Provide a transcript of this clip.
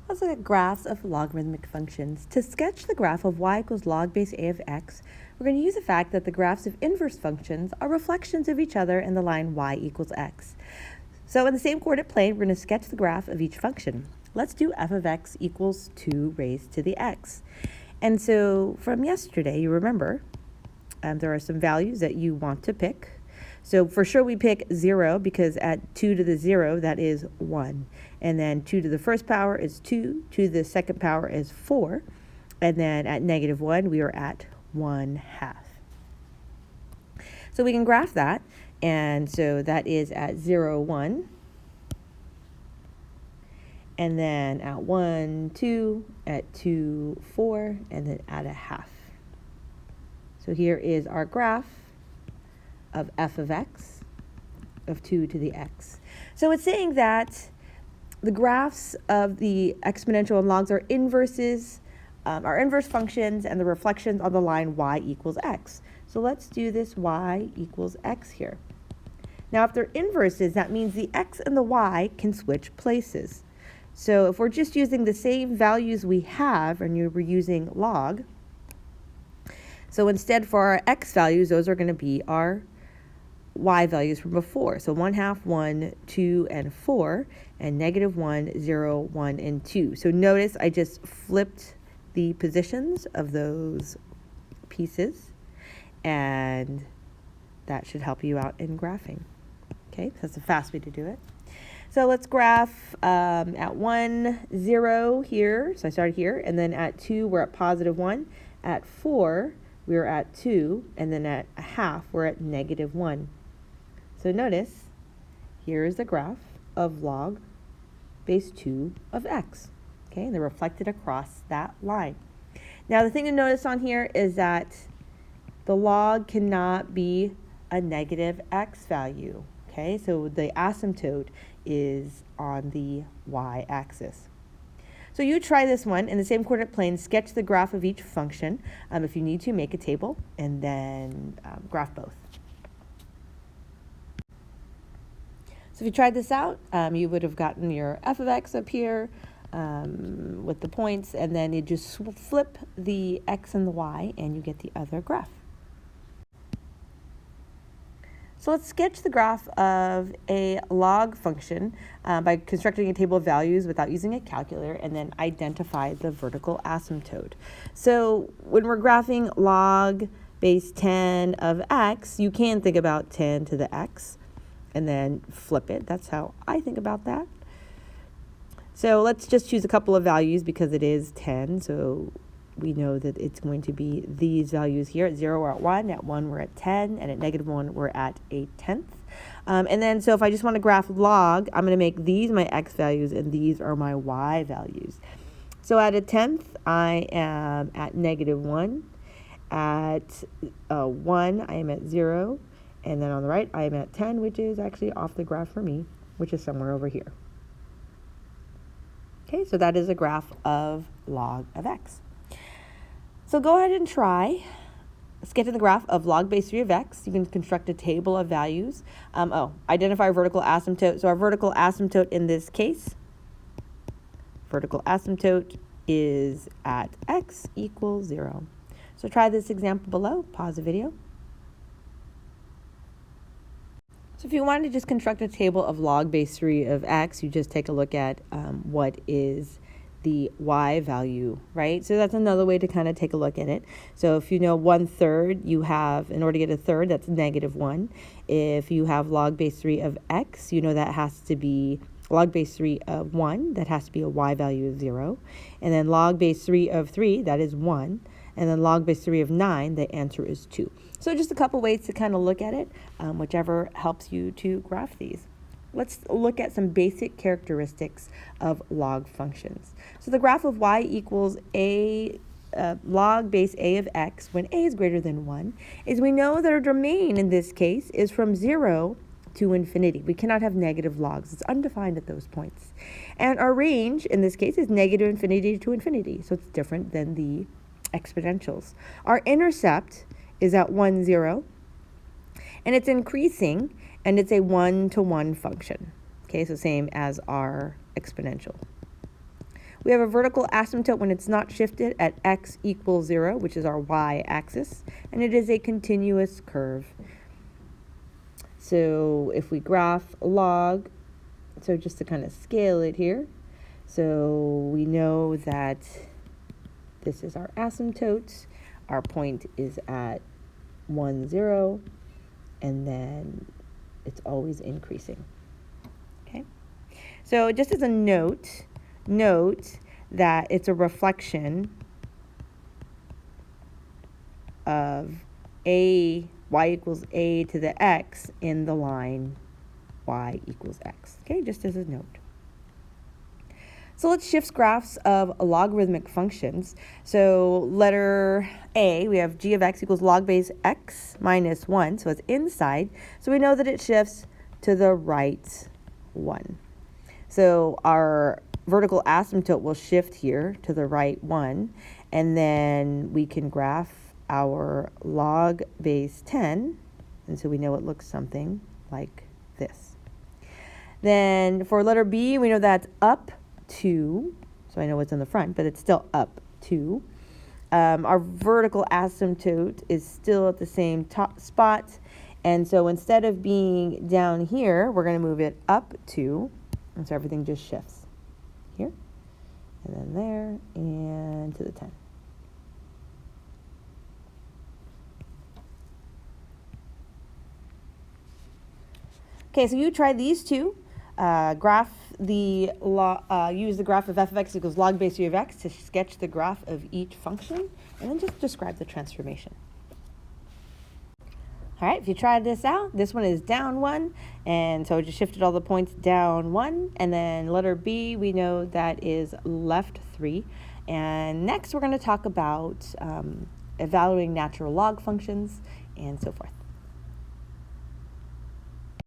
Let's look at graphs of logarithmic functions. To sketch the graph of y equals log base a of x, we're going to use the fact that the graphs of inverse functions are reflections of each other in the line y equals x. So in the same coordinate plane, we're going to sketch the graph of each function. Let's do f of x equals 2 raised to the x. And so from yesterday, you remember, there are some values that you want to pick. So for sure we pick 0 because at 2 to the 0, that is 1. And then 2 to the first power is 2, 2 to the second power is 4. And then at negative 1, we are at 1/2. So we can graph that. And so that is at 0, 1. And then at 1, 2, at 2, 4, and then at 1/2. So here is our graph of f of x of 2 to the x. So it's saying that the graphs of the exponential and logs are inverses, are inverse functions, and the reflections on the line y equals x. So let's do this y equals x here. Now if they're inverses, that means the x and the y can switch places. So if we're just using the same values we have, and you were using log, so instead for our x values, those are going to be our y values from before. So 1/2, 1, 2, and 4, and negative 1, 0, 1, and 2. So notice I just flipped the positions of those pieces, and that should help you out in graphing. Okay, so that's a fast way to do it. So let's graph at 1, 0 here. So I started here, and then at 2, we're at positive 1. At 4, we're at 2, and then at 1/2, we're at negative 1. So notice, here is the graph of log base 2 of x. Okay, and they're reflected across that line. Now the thing to notice on here is that the log cannot be a negative x value. Okay, so the asymptote is on the y-axis. So you try this one in the same coordinate plane, sketch the graph of each function. If you need to, make a table, and then graph both. So if you tried this out, you would have gotten your f of x up here with the points, and then you just flip the x and the y, and you get the other graph. So let's sketch the graph of a log function by constructing a table of values without using a calculator, and then identify the vertical asymptote. So when we're graphing log base 10 of x, you can think about 10 to the x and then flip it. That's how I think about that. So let's just choose a couple of values because it is 10. So we know that it's going to be these values here. At 0, we're at 1. At 1, we're at 10. And at negative 1, we're at 1/10. And then, so if I just want to graph log, I'm going to make these my x values, and these are my y values. So at 1/10, I am at negative 1. At 1, I am at 0. And then on the right, I am at 10, which is actually off the graph for me, which is somewhere over here. Okay, so that is a graph of log of x. So go ahead and try sketching the graph of log base 3 of x. You can construct a table of values. Identify vertical asymptote. So our vertical asymptote in this case, vertical asymptote is at x equals 0. So try this example below. Pause the video. So if you wanted to just construct a table of log base 3 of x, you just take a look at what is the y value, right? So that's another way to kind of take a look at it. So if you know 1/3, you have, in order to get a third, that's negative 1. If you have log base 3 of x, you know that has to be log base 3 of 1, that has to be a y value of 0. And then log base 3 of 3, that is 1. And then log base 3 of 9, the answer is 2. So just a couple ways to kind of look at it, whichever helps you to graph these. Let's look at some basic characteristics of log functions. So the graph of y equals a log base a of x when a is greater than 1 is, we know that our domain in this case is from 0 to infinity. We cannot have negative logs. It's undefined at those points. And our range in this case is negative infinity to infinity. So it's different than the exponentials. Our intercept is at 1, 0, and it's increasing, and it's a 1-to-1 function. Okay, so same as our exponential. We have a vertical asymptote when it's not shifted at x equals 0, which is our y-axis, and it is a continuous curve. So if we graph log, so just to kind of scale it here, so we know that this is our asymptote. Our point is at 1, 0, and then it's always increasing. Okay. So just as a note that it's a reflection of y equals a to the x in the line y equals x. Okay, just as a note. So let's shift graphs of logarithmic functions. So letter A, we have g of x equals log base x minus 1, so it's inside. So we know that it shifts to the right 1. So our vertical asymptote will shift here to the right 1, and then we can graph our log base 10, and so we know it looks something like this. Then for letter B, we know that's up 2, so I know what's in the front, but it's still up 2. Our vertical asymptote is still at the same top spot, and so instead of being down here, we're going to move it up 2, and so everything just shifts here, and then there, and to the 10. Okay, so you try these two. Use the graph of f of x equals log base u of x to sketch the graph of each function, and then just describe the transformation. All right, if you try this out, this one is down 1, and so I just shifted all the points down 1, and then letter B, we know that is left 3. And next we're going to talk about evaluating natural log functions and so forth.